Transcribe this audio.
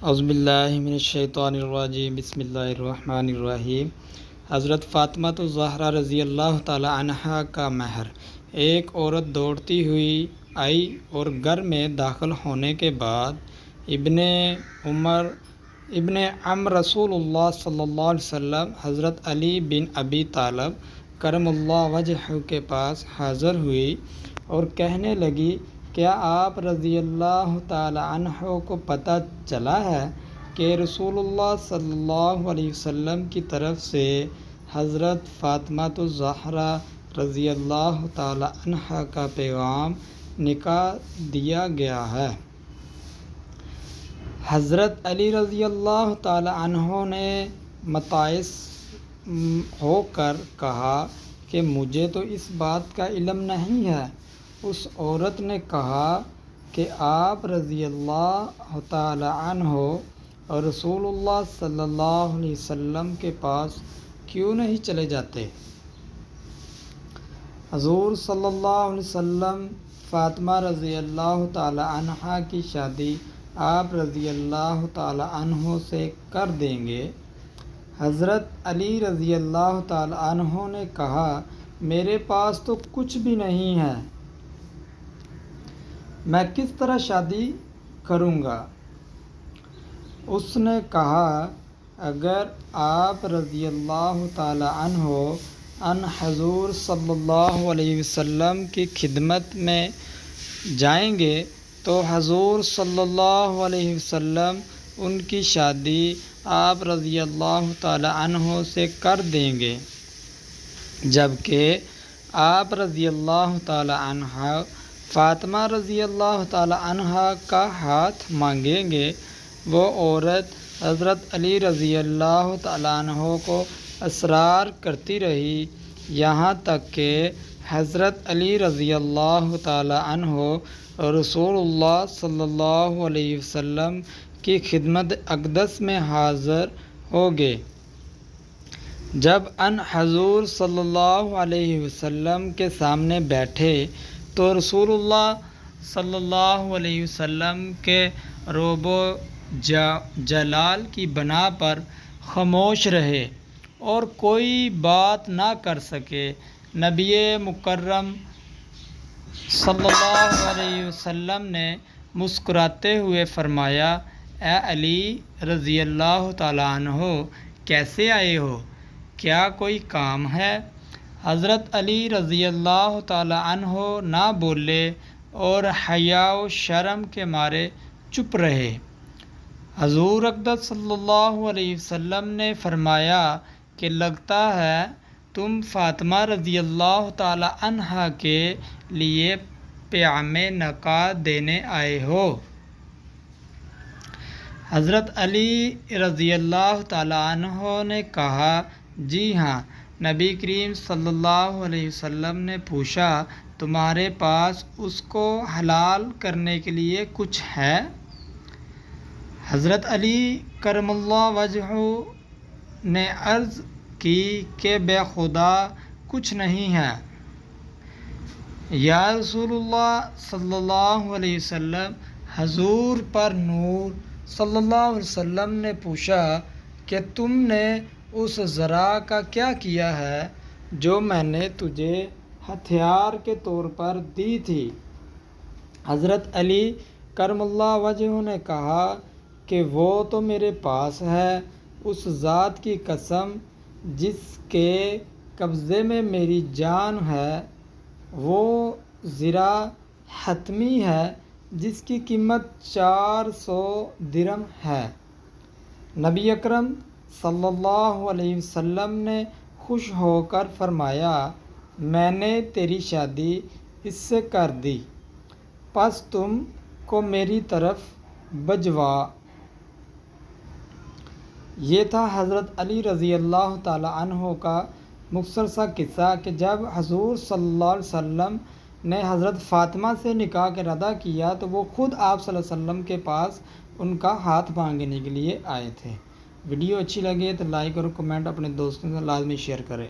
اعوذ باللہ من الشیطان الرجیم بسم اللہ الرحمن الرحیم۔ حضرت فاطمہ الزہرا رضی اللہ تعالی عنہا کا مہر۔ ایک عورت دوڑتی ہوئی آئی اور گھر میں داخل ہونے کے بعد ابن عم رسول اللہ صلی اللہ علیہ وسلم حضرت علی بن ابی طالب کرم اللہ وجہہ کے پاس حاضر ہوئی اور کہنے لگی، کیا آپ رضی اللہ تعالی عنہ کو پتہ چلا ہے کہ رسول اللہ صلی اللہ علیہ وسلم کی طرف سے حضرت فاطمہ الزہرا رضی اللہ تعالی عنہا کا پیغام نکال دیا گیا ہے؟ حضرت علی رضی اللہ تعالی عنہ نے متعص ہو کر کہا کہ مجھے تو اس بات کا علم نہیں ہے۔ اس عورت نے کہا کہ آپ رضی اللہ تعالی عنہ اور رسول اللہ صلی اللہ علیہ وسلم کے پاس کیوں نہیں چلے جاتے؟ حضور صلی اللہ علیہ وسلم فاطمہ رضی اللہ تعالی عنہا کی شادی آپ رضی اللہ تعالی عنہ سے کر دیں گے۔ حضرت علی رضی اللہ تعالی عنہ نے کہا، میرے پاس تو کچھ بھی نہیں ہے، میں کس طرح شادی کروں گا؟ اس نے کہا، اگر آپ رضی اللہ تعالی عنہ حضور صلی اللہ علیہ وسلم کی خدمت میں جائیں گے تو حضور صلی اللہ علیہ وسلم ان کی شادی آپ رضی اللہ تعالی عنہ سے کر دیں گے، جبکہ آپ رضی اللہ تعالی عنہ فاطمہ رضی اللہ تعالی عنہ کا ہاتھ مانگیں گے۔ وہ عورت حضرت علی رضی اللہ تعالی عنہ کو اصرار کرتی رہی، یہاں تک کہ حضرت علی رضی اللہ تعالی عنہ اور رسول اللہ صلی اللہ علیہ وسلم کی خدمت اقدس میں حاضر ہو گئے۔ جب حضور صلی اللہ علیہ وسلم کے سامنے بیٹھے تو رسول اللہ صلی اللہ علیہ وسلم کے رعب و جلال کی بنا پر خاموش رہے اور کوئی بات نہ کر سکے۔ نبی مکرم صلی اللہ علیہ وسلم نے مسکراتے ہوئے فرمایا، اے علی رضی اللہ تعالی عنہ، کیسے آئے ہو؟ کیا کوئی کام ہے؟ حضرت علی رضی اللہ تعالی عنہ نہ بولے اور حیا و شرم کے مارے چپ رہے۔ حضور اقدس صلی اللہ علیہ وسلم نے فرمایا کہ لگتا ہے تم فاطمہ رضی اللہ تعالی عنہا کے لیے پیام نکاح دینے آئے ہو۔ حضرت علی رضی اللہ تعالی عنہ نے کہا، جی ہاں۔ نبی کریم صلی اللہ علیہ وسلم نے پوچھا، تمہارے پاس اس کو حلال کرنے کے لیے کچھ ہے؟ حضرت علی کرم اللہ وجہہ نے عرض کی کہ بے خدا کچھ نہیں ہے۔ یا رسول اللہ صلی اللہ علیہ وسلم، حضور پر نور صلی اللہ علیہ وسلم نے پوچھا کہ تم نے اس زرع کا کیا کیا ہے جو میں نے تجھے ہتھیار کے طور پر دی تھی؟ حضرت علی کرم اللہ وجہہ نے کہا کہ وہ تو میرے پاس ہے، اس ذات کی قسم جس کے قبضے میں میری جان ہے، وہ زرع حتمی ہے جس کی قیمت 400 درہم ہے۔ نبی اکرم صلی اللہ علیہ وسلم نے خوش ہو کر فرمایا، میں نے تیری شادی اس سے کر دی، پس تم کو میری طرف بھجوا۔ یہ تھا حضرت علی رضی اللہ تعالی عنہ کا مختصر سا قصہ کہ جب حضور صلی اللہ علیہ وسلم نے حضرت فاطمہ سے نکاح کا ارادہ کیا تو وہ خود آپ صلی اللہ علیہ وسلم کے پاس ان کا ہاتھ مانگنے کے لیے آئے تھے۔ ویڈیو اچھی لگے تو لائک اور کمنٹ اپنے دوستوں سے لازمی شیئر کریں۔